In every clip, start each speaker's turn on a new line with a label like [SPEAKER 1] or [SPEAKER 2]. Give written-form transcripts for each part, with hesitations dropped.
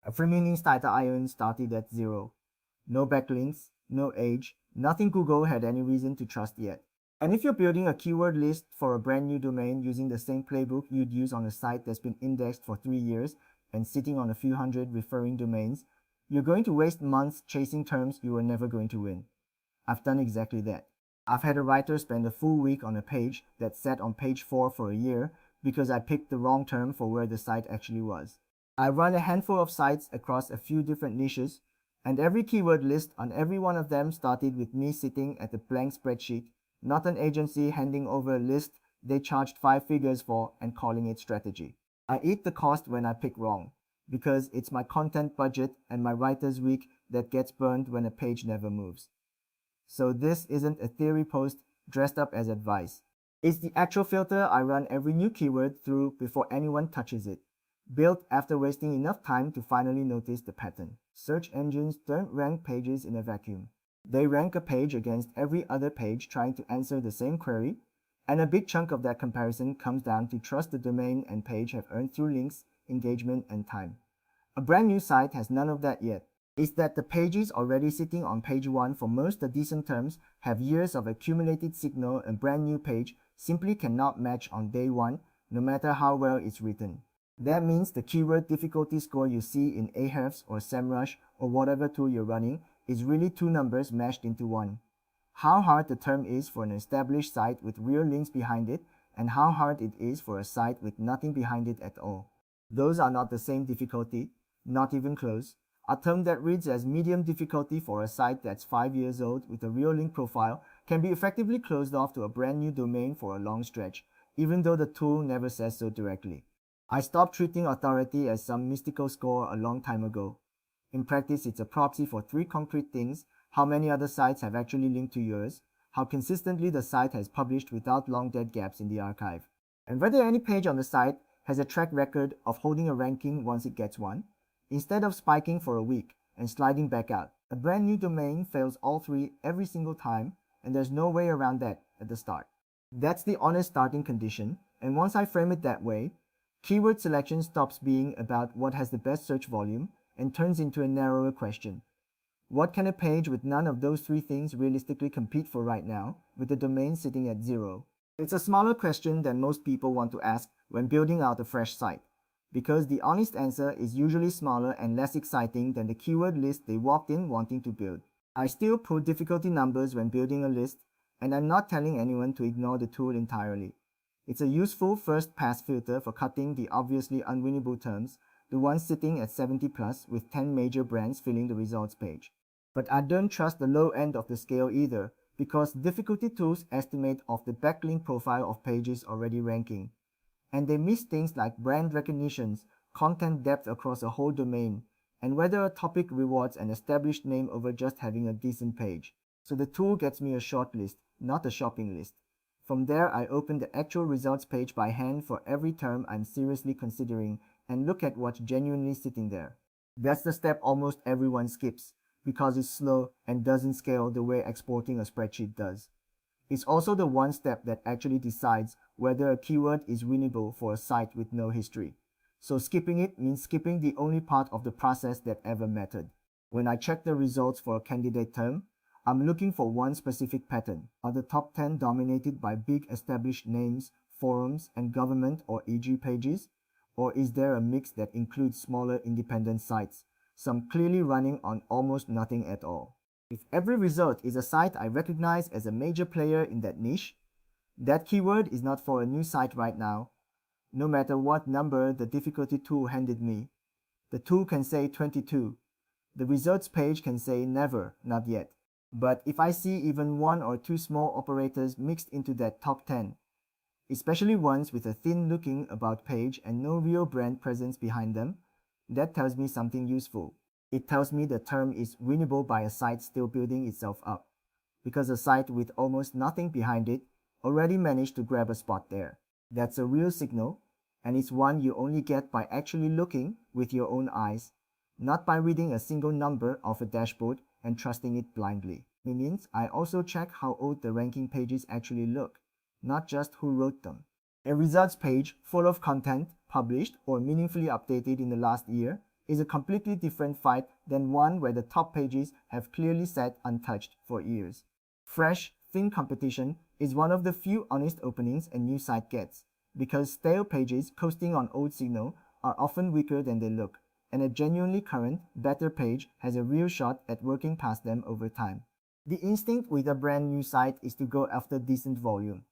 [SPEAKER 1] A free title iron started at 0. No backlinks, no age, nothing Google had any reason to trust yet. And if you're building a keyword list for a brand new domain using the same playbook you'd use on a site that's been indexed for 3 years and sitting on a few hundred referring domains, you're going to waste months chasing terms you were never going to win. I've done exactly that. I've had a writer spend a full week on a page that sat on page 4 for a year because I picked the wrong term for where the site actually was. I run a handful of sites across a few different niches, and every keyword list on every one of them started with me sitting at a blank spreadsheet, not an agency handing over a list they charged 5 figures for and calling it strategy. I eat the cost when I pick wrong, because it's my content budget and my writer's week that gets burned when a page never moves. So this isn't a theory post dressed up as advice. It's the actual filter I run every new keyword through before anyone touches it, built after wasting enough time to finally notice the pattern. Search engines don't rank pages in a vacuum. They rank a page against every other page trying to answer the same query, and a big chunk of that comparison comes down to trust the domain and page have earned through links, engagement, and time. A brand new site has none of that yet. It's that the pages already sitting on page 1 for most the decent terms have years of accumulated signal. A brand new page simply cannot match on day 1, no matter how well it's written. That means the keyword difficulty score you see in Ahrefs or SEMrush or whatever tool you're running is really 2 numbers mashed into 1. How hard the term is for an established site with real links behind it, and how hard it is for a site with nothing behind it at all. Those are not the same difficulty, not even close. A term that reads as medium difficulty for a site that's 5 years old with a real link profile can be effectively closed off to a brand new domain for a long stretch, even though the tool never says so directly. I stopped treating authority as some mystical score a long time ago. In practice, it's a proxy for 3 concrete things: how many other sites have actually linked to yours, how consistently the site has published without long dead gaps in the archive, and whether any page on the site has a track record of holding a ranking once it gets one, instead of spiking for a week and sliding back out. A brand new domain fails all 3 every single time, and there's no way around that at the start. That's the honest starting condition, and once I frame it that way, keyword selection stops being about what has the best search volume and turns into a narrower question. What can a page with none of those 3 things realistically compete for right now, with the domain sitting at 0? It's a smaller question than most people want to ask when building out a fresh site, because the honest answer is usually smaller and less exciting than the keyword list they walked in wanting to build. I still put difficulty numbers when building a list, and I'm not telling anyone to ignore the tool entirely. It's a useful first pass filter for cutting the obviously unwinnable terms, the ones sitting at 70 plus with 10 major brands filling the results page. But I don't trust the low end of the scale either, because difficulty tools estimate off the backlink profile of pages already ranking. And they miss things like brand recognitions, content depth across a whole domain, and whether a topic rewards an established name over just having a decent page. So the tool gets me a short list, not a shopping list. From there, I open the actual results page by hand for every term I'm seriously considering and look at what's genuinely sitting there. That's the step almost everyone skips, because it's slow and doesn't scale the way exporting a spreadsheet does. It's also the one step that actually decides whether a keyword is winnable for a site with no history. So skipping it means skipping the only part of the process that ever mattered. When I check the results for a candidate term, I'm looking for one specific pattern. Are the top 10 dominated by big established names, forums, and government or EG pages? Or is there a mix that includes smaller independent sites, some clearly running on almost nothing at all? If every result is a site I recognize as a major player in that niche, that keyword is not for a new site right now, no matter what number the difficulty tool handed me. The tool can say 22. The results page can say never, not yet. But if I see even 1 or 2 small operators mixed into that top 10, especially ones with a thin-looking about page and no real brand presence behind them, that tells me something useful. It tells me the term is winnable by a site still building itself up, because a site with almost nothing behind it already managed to grab a spot there. That's a real signal, and it's one you only get by actually looking with your own eyes, not by reading a single number off a dashboard and trusting it blindly. Means I also check how old the ranking pages actually look, not just who wrote them. A results page full of content published or meaningfully updated in the last year is a completely different fight than one where the top pages have clearly sat untouched for years. Fresh, thin competition is one of the few honest openings a new site gets, because stale pages coasting on old signal are often weaker than they look, and a genuinely current, better page has a real shot at working past them over time. The instinct with a brand new site is to go after decent volume,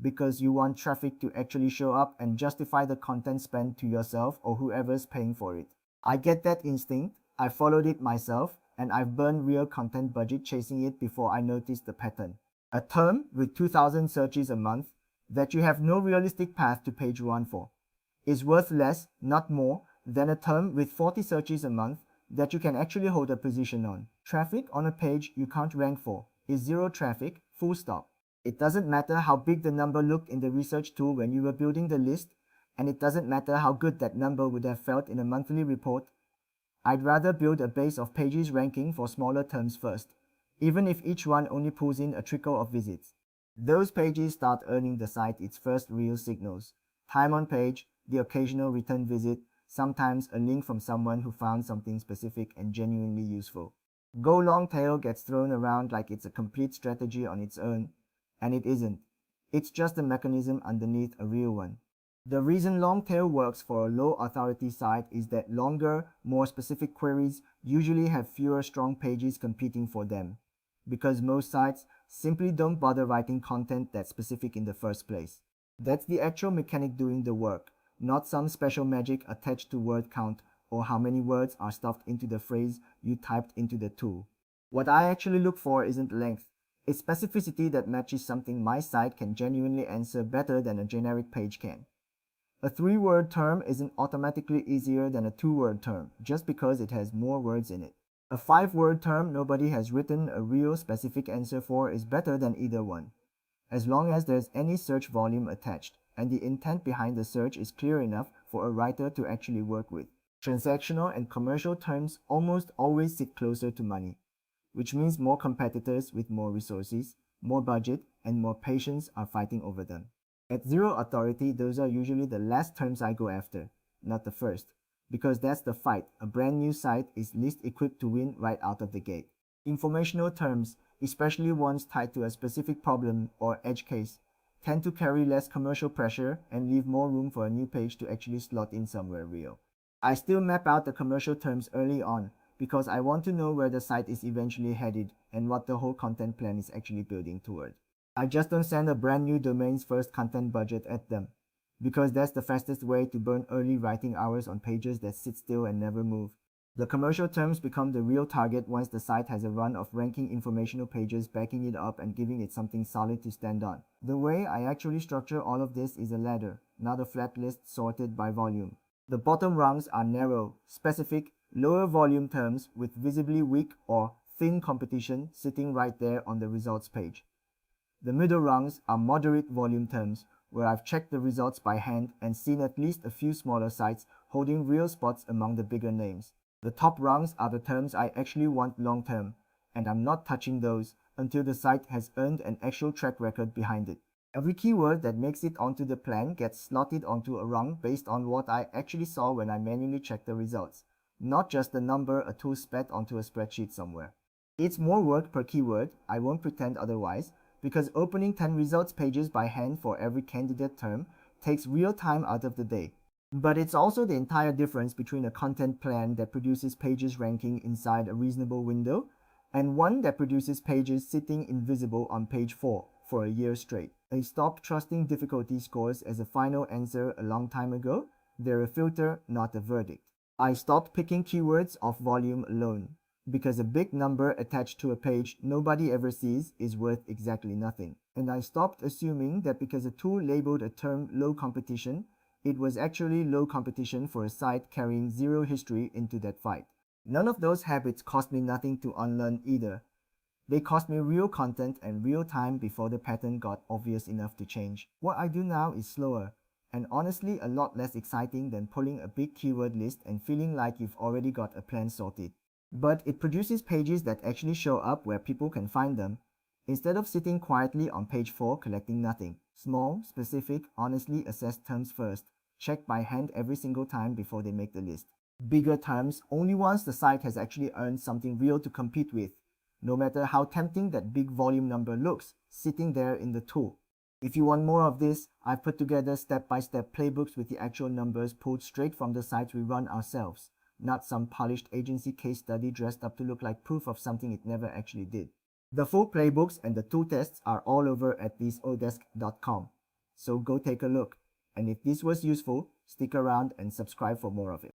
[SPEAKER 1] because you want traffic to actually show up and justify the content spent to yourself or whoever's paying for it. I get that instinct, I followed it myself, and I've burned real content budget chasing it before I noticed the pattern. A term with 2,000 searches a month that you have no realistic path to page 1 for is worth less, not more, than a term with 40 searches a month that you can actually hold a position on. Traffic on a page you can't rank for is zero traffic, full stop. It doesn't matter how big the number looked in the research tool when you were building the list, and it doesn't matter how good that number would have felt in a monthly report. I'd rather build a base of pages ranking for smaller terms first, even if each one only pulls in a trickle of visits. Those pages start earning the site its first real signals. Time on page, the occasional return visit, sometimes a link from someone who found something specific and genuinely useful. Go long tail gets thrown around like it's a complete strategy on its own, and it isn't. It's just a mechanism underneath a real one. The reason long tail works for a low authority site is that longer, more specific queries usually have fewer strong pages competing for them, because most sites simply don't bother writing content that's specific in the first place. That's the actual mechanic doing the work, not some special magic attached to word count or how many words are stuffed into the phrase you typed into the tool. What I actually look for isn't length, it's specificity that matches something my site can genuinely answer better than a generic page can. A 3-word term isn't automatically easier than a 2-word term just because it has more words in it. A 5-word term nobody has written a real specific answer for is better than either one, as long as there's any search volume attached and the intent behind the search is clear enough for a writer to actually work with. Transactional and commercial terms almost always sit closer to money, which means more competitors with more resources, more budget, and more patience are fighting over them. At zero authority, those are usually the last terms I go after, not the first, because that's the fight a brand new site is least equipped to win right out of the gate. Informational terms, especially ones tied to a specific problem or edge case, tend to carry less commercial pressure and leave more room for a new page to actually slot in somewhere real. I still map out the commercial terms early on because I want to know where the site is eventually headed and what the whole content plan is actually building toward. I just don't send a brand new domain's first content budget at them, because that's the fastest way to burn early writing hours on pages that sit still and never move. The commercial terms become the real target once the site has a run of ranking informational pages backing it up and giving it something solid to stand on. The way I actually structure all of this is a ladder, not a flat list sorted by volume. The bottom rungs are narrow, specific, lower volume terms with visibly weak or thin competition sitting right there on the results page. The middle rungs are moderate volume terms, where I've checked the results by hand and seen at least a few smaller sites holding real spots among the bigger names. The top rungs are the terms I actually want long term, and I'm not touching those until the site has earned an actual track record behind it. Every keyword that makes it onto the plan gets slotted onto a rung based on what I actually saw when I manually checked the results, not just the number a tool spat onto a spreadsheet somewhere. It's more work per keyword, I won't pretend otherwise, because opening 10 results pages by hand for every candidate term takes real time out of the day. But it's also the entire difference between a content plan that produces pages ranking inside a reasonable window and one that produces pages sitting invisible on page 4 for a year straight. I stopped trusting difficulty scores as a final answer a long time ago. They're a filter, not a verdict. I stopped picking keywords off volume alone, because a big number attached to a page nobody ever sees is worth exactly nothing. And I stopped assuming that because a tool labeled a term low competition, it was actually low competition for a site carrying zero history into that fight. None of those habits cost me nothing to unlearn either. They cost me real content and real time before the pattern got obvious enough to change. What I do now is slower, and honestly a lot less exciting than pulling a big keyword list and feeling like you've already got a plan sorted. But it produces pages that actually show up where people can find them, instead of sitting quietly on page 4 collecting nothing. Small, specific, honestly assessed terms first, checked by hand every single time before they make the list. bigger terms only once the site has actually earned something real to compete with, no matter how tempting that big volume number looks, sitting there in the tool. If you want more of this, I've put together step-by-step playbooks with the actual numbers pulled straight from the sites we run ourselves, not some polished agency case study dressed up to look like proof of something it never actually did. The full playbooks and the tool tests are all over at thisodesk.com, so go take a look. And if this was useful, stick around and subscribe for more of it.